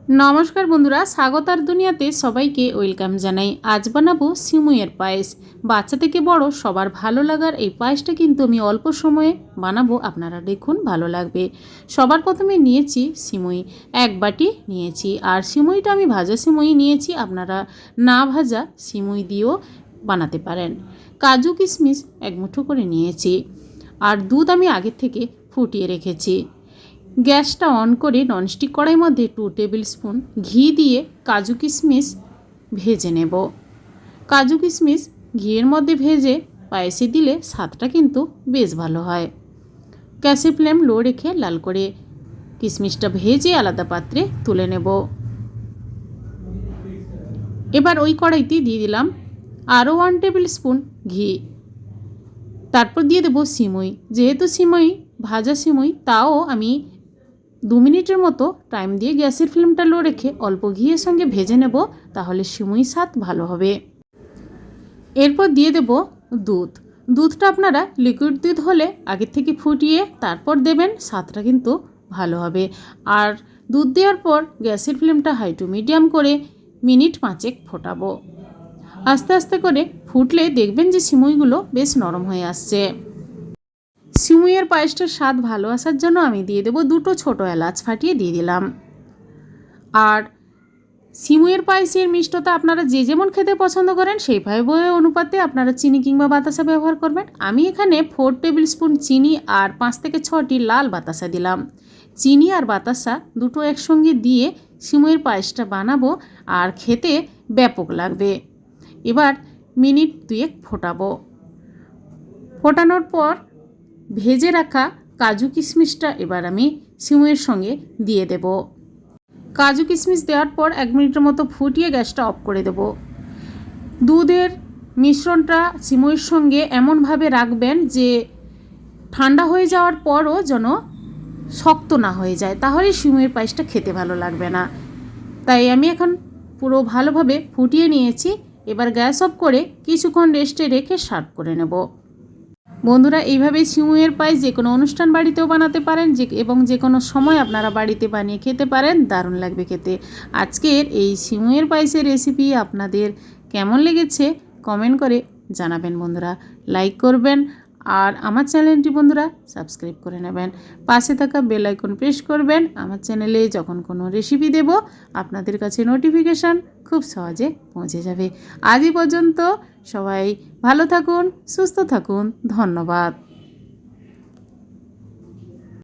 নমস্কার বন্ধুরা, স্বাগতার দুনিয়াতে সবাইকে ওয়েলকাম জানাই। আজ বানাবো সিমুইয়ের পায়েস। বাচ্চা থেকে বড় সবার ভালো লাগার এই পায়েসটা কিন্তু আমি অল্প সময়ে বানাবো, আপনারা দেখুন ভালো লাগবে। সবার প্রথমে নিয়েছি সিমুই, এক বাটি নিয়েছি। আর সিমুইটা আমি ভাজা সিমুই নিয়েছি, আপনারা না ভাজা সিমুই দিয়েও বানাতে পারেন। কাজু কিশমিশ এক মুঠো করে নিয়েছি। আর দুধ আমি আগের থেকে ফুটিয়ে রেখেছি। গ্যাসটা অন করে ননস্টিক কড়াইয়ের মধ্যে 2 টেবিল স্পুন ঘি দিয়ে কাজু কিশমিশ ভেজে নেব। কাজু কিশমিশ ঘিয়ের মধ্যে ভেজে পায়েসে দিলে স্বাদটা কিন্তু বেশ ভালো হয়। গ্যাসের ফ্লেম লো রেখে লাল করে কিশমিশটা ভেজে আলাদা পাত্রে তুলে নেব। এবার ওই কড়াইতে দিয়ে দিলাম আরও 1 টেবিল স্পুন ঘি। তারপর দিয়ে দেবো সিমুই। যেহেতু সিমুই ভাজা সিমুই, তাও আমি 2 মিনিটের মতো টাইম দিয়ে গ্যাসের ফ্লেমটা লো রেখে অল্প ঘিয়ের সঙ্গে ভেজে নেব, তাহলে সিমুই স্বাদ ভালো হবে। এরপর দিয়ে দেব দুধ। দুধটা আপনারা লিকুইড দুধ হলে আগের থেকে ফুটিয়ে তারপর দেবেন, স্বাদটা কিন্তু ভালো হবে। আর দুধ দেওয়ার পর গ্যাসের ফ্লেমটা হাই টু মিডিয়াম করে মিনিট 5 ফোটাবো। আস্তে আস্তে করে ফুটলে দেখবেন যে সিমুইগুলো বেশ নরম হয়ে আসছে। সিমুইয়ের পায়েসটার স্বাদ ভালো আসার জন্য আমি দিয়ে দেবো 2টো ছোটো এলাচ ফাটিয়ে দিয়ে দিলাম। আর সিমুইয়ের পায়েসের মিষ্টতা আপনারা যে যেমন খেতে পছন্দ করেন সেইভাবে অনুপাতে আপনারা চিনি কিংবা বাতাসা ব্যবহার করবেন। আমি এখানে 4 টেবিল স্পুন চিনি আর 5 থেকে 6টি লাল বাতাসা দিলাম। চিনি আর বাতাসা দুটো একসঙ্গে দিয়ে সিমুইয়ের পায়েসটা বানাবো, আর খেতে ব্যাপক লাগবে। এবার মিনিট 2 ফোটাবো। ফোটানোর পর ভেজে রাখা কাজু কিশমিশটা এবার আমি সিমুইয়ের সঙ্গে দিয়ে দেব। কাজু কিশমিশ দেওয়ার পর 1 মিনিটের মতো ফুটিয়ে গ্যাসটা অফ করে দেব। দুধের মিশ্রণটা সিমুইয়ের সঙ্গে এমনভাবে রাখবেন যে ঠান্ডা হয়ে যাওয়ার পরও যেন শক্ত না হয়ে যায়, তাহলে সিমুইয়ের পায়েসটা খেতে ভালো লাগবে না। তাই আমি এখন পুরো ভালোভাবে ফুটিয়ে নিয়েছি। এবার গ্যাস অফ করে কিছুক্ষণ রেস্টে রেখে সার্ভ করে নেব। বন্ধুরা, এইভাবে সিমুইয়ের পায়েস যে কোনো অনুষ্ঠান বাড়িতেও বানাতে পারেন, এবং যে কোনো সময় আপনারা বাড়িতে বানিয়ে খেতে পারেন, দারুণ লাগবে খেতে। আজকের এই সিমুইয়ের পায়েসের রেসিপি আপনাদের কেমন লেগেছে কমেন্ট করে জানাবেন বন্ধুরা। লাইক করবেন আর আমার চ্যানেলটি বন্ধুরা সাবস্ক্রাইব করে নেবেন। পাশে থাকা বেল আইকন প্রেস করবেন। আমার চ্যানেলে যখন কোনো রেসিপি দেব আপনাদের কাছে নোটিফিকেশান খুব সহজে পৌঁছে যাবে। আজ এই পর্যন্ত, সবাই ভালো থাকুন, সুস্থ থাকুন, ধন্যবাদ।